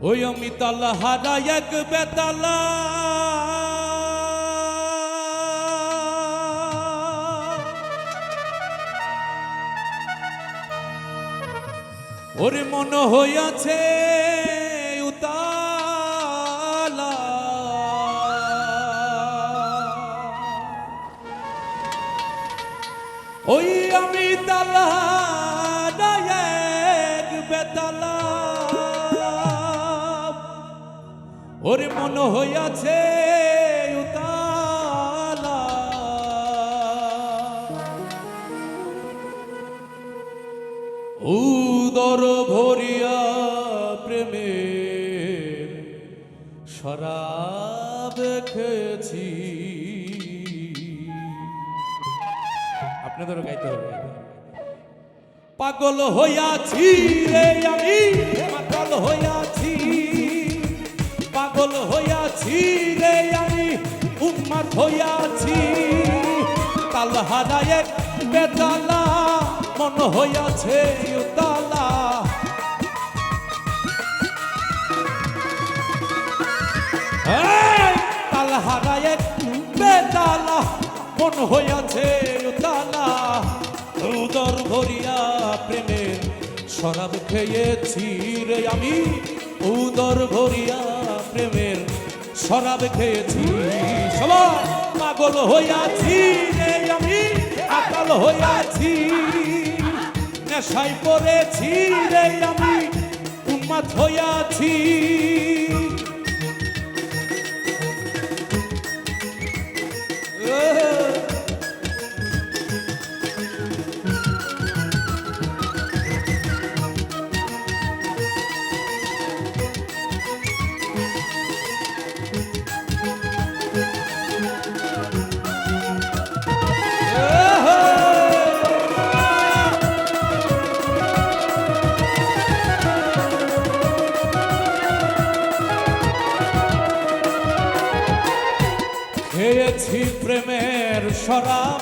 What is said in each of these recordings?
ওই আমি তালা হারা এক বেতালা ওরে মন হইয়াছে উতালা ওই আমি তালা হারা এক বেতালা ওরে মন হইয়াছে উতালা উদর ভরিয়া প্রেমের শরাব খেয়েছি। আপনাদেরও গাইতে হবে। পাগল হইয়াছি রে আমি, পাগল হইয়াছি, পাগল হইয়াছি রে আমি, উন্মাদ হইয়াছি। তালহারা এক বেতালা মন হইয়াছে উতালা। তালহারা এক বেতালা মন হইয়াছে উতালা। উদর ভরিয়া প্রেমের শরাব খেয়েছি রে আমি, উদর ভরিয়া প্রেমের শরাব খেয়েছি। সবাই পাগল হইয়াছি রে আমি, আকাল হইয়াছি, নেশায় পড়েছি রে আমি, উন্মাদ হইয়াছি। খেয়েছি প্রেমের শরাব,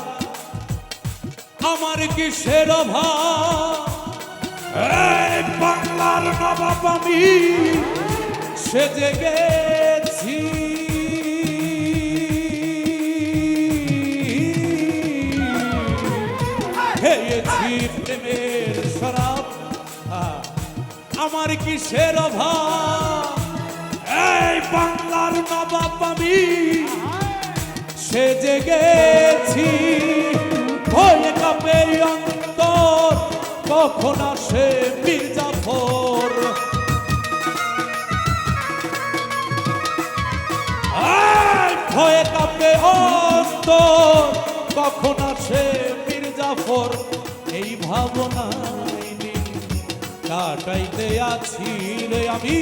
আমার কিসের অভাব। এই বাংলার নবাব আমি সেজে গেছি। খেয়েছি প্রেমের শরাব, আমার কিসের অভাব। এই বাংলার নবাব আমি সেজে গেছি। ভয়ে কাঁপে অন্তর, কখন আসে মীর জাফর। ভয়ে কাঁপে অন্তর, কখন আসে মীর জাফর। এই ভাবনায় দিন কাটাইতে আছি রে আমি,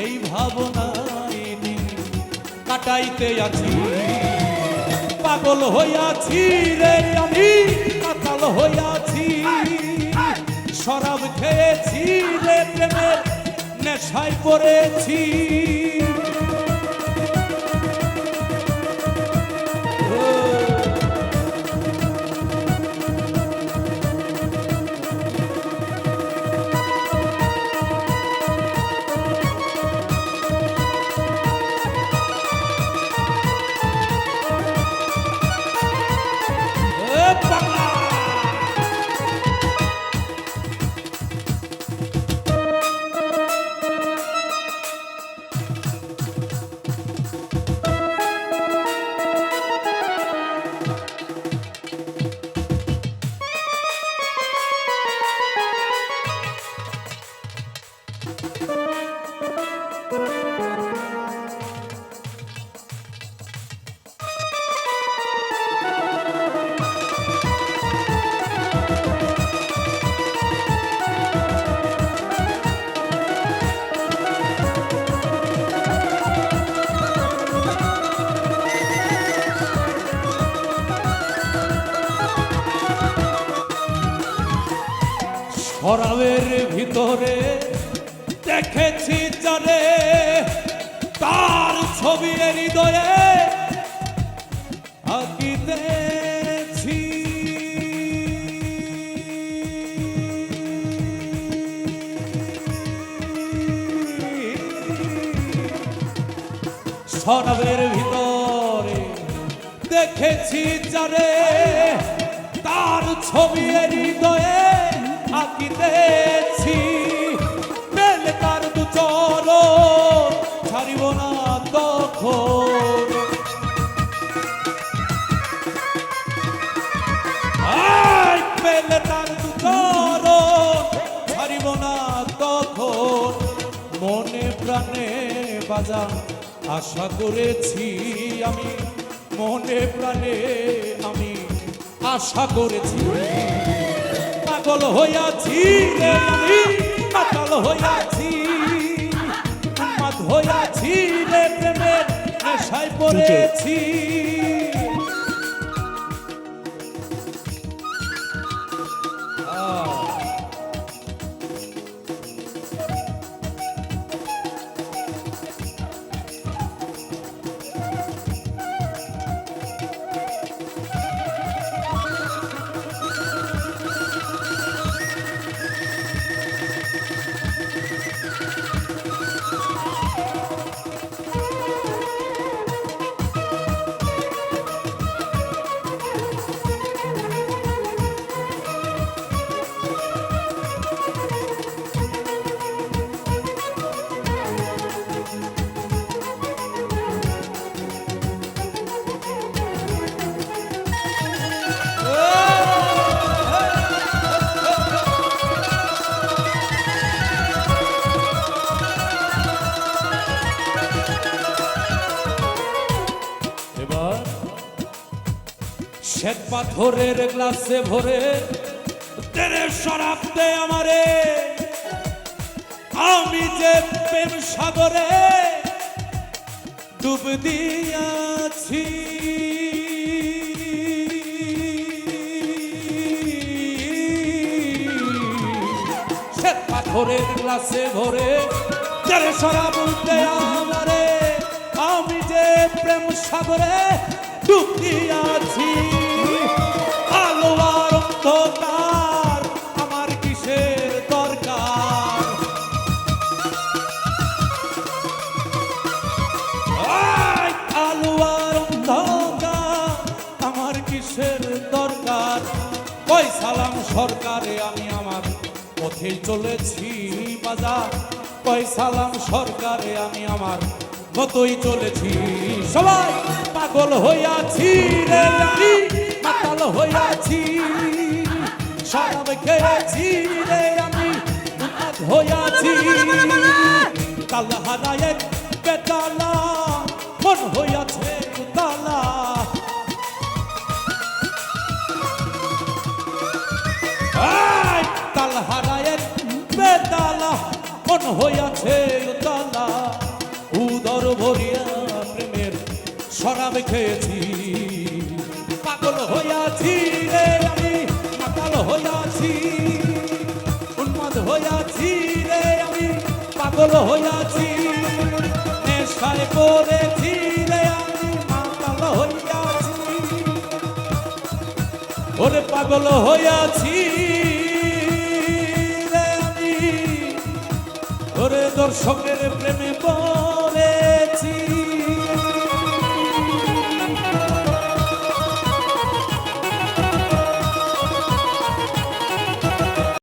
এই ভাবনায় দিন কাটাইতে আছি। পাগল হইয়াছি রে আমি, কাতাল হইয়াছি, শরাব খেয়েছি রে প্রেমের নেশায় পড়েছি। শরাবের ভিতরে দেখেছি যারে, তার ছবি হৃদয়ে আঁকিতেছি। শরাবের ভিতরে দেখেছি যারে তার ছবি হৃদয়ে আঁকিতেছি পেলে তার দু চরণ ছাড়িব না তখন পেলে তার দু চরণ ছাড়িব না তখন মনে প্রাণে বাজান আশা করেছি আমি মনে প্রাণে আমি আশা করেছি পাগল হইয়াছি রে আমি পাগল হইয়াছি উন্মাদ হইয়াছি রে প্রেমের নেশায় পড়েছি শ্বেত পাথরের গ্লাসে ভরে তেরে শরাব দে আমারে আমি যে প্রেম সাগরে ডুব দিয়াছি শ্বেত পাথরের গ্লাসে ভরে তেরে শরাব দে আমারে আমি যে প্রেম সাগরে ডুব দিয়াছি আলো আর অন্ধকার আমার কিসের দরকার আলো আর অন্ধকার আমার কিসের দরকার কই সালাম সরকারে আমি আমার পথে চলেছি বাজার কই সালাম সরকারে আমি আমার মতোই চলেছি সবাই পাগল হইয়াছি রে আমি মাতাল হইয়াছি শরাব খেয়েছি রে আমি উন্মাদ হইয়াছি তাল হারায় বেতালা মন হইয়াছে উতালা তাল হারায় বেতালা মন হইয়াছে উতালা উদর ভরিয়া প্রেমের শরাব খেয়েছি পাগল হইয়াছি রে আমি মাতাল হইয়াছি উন্মাদ হইয়াছি রে আমি পাগল হইয়াছি নেশায় পড়েছি রে আমি মাতাল হইয়াছি ওরে পাগল হইয়াছি রে আমি ওরে দর্শকের প্রেমে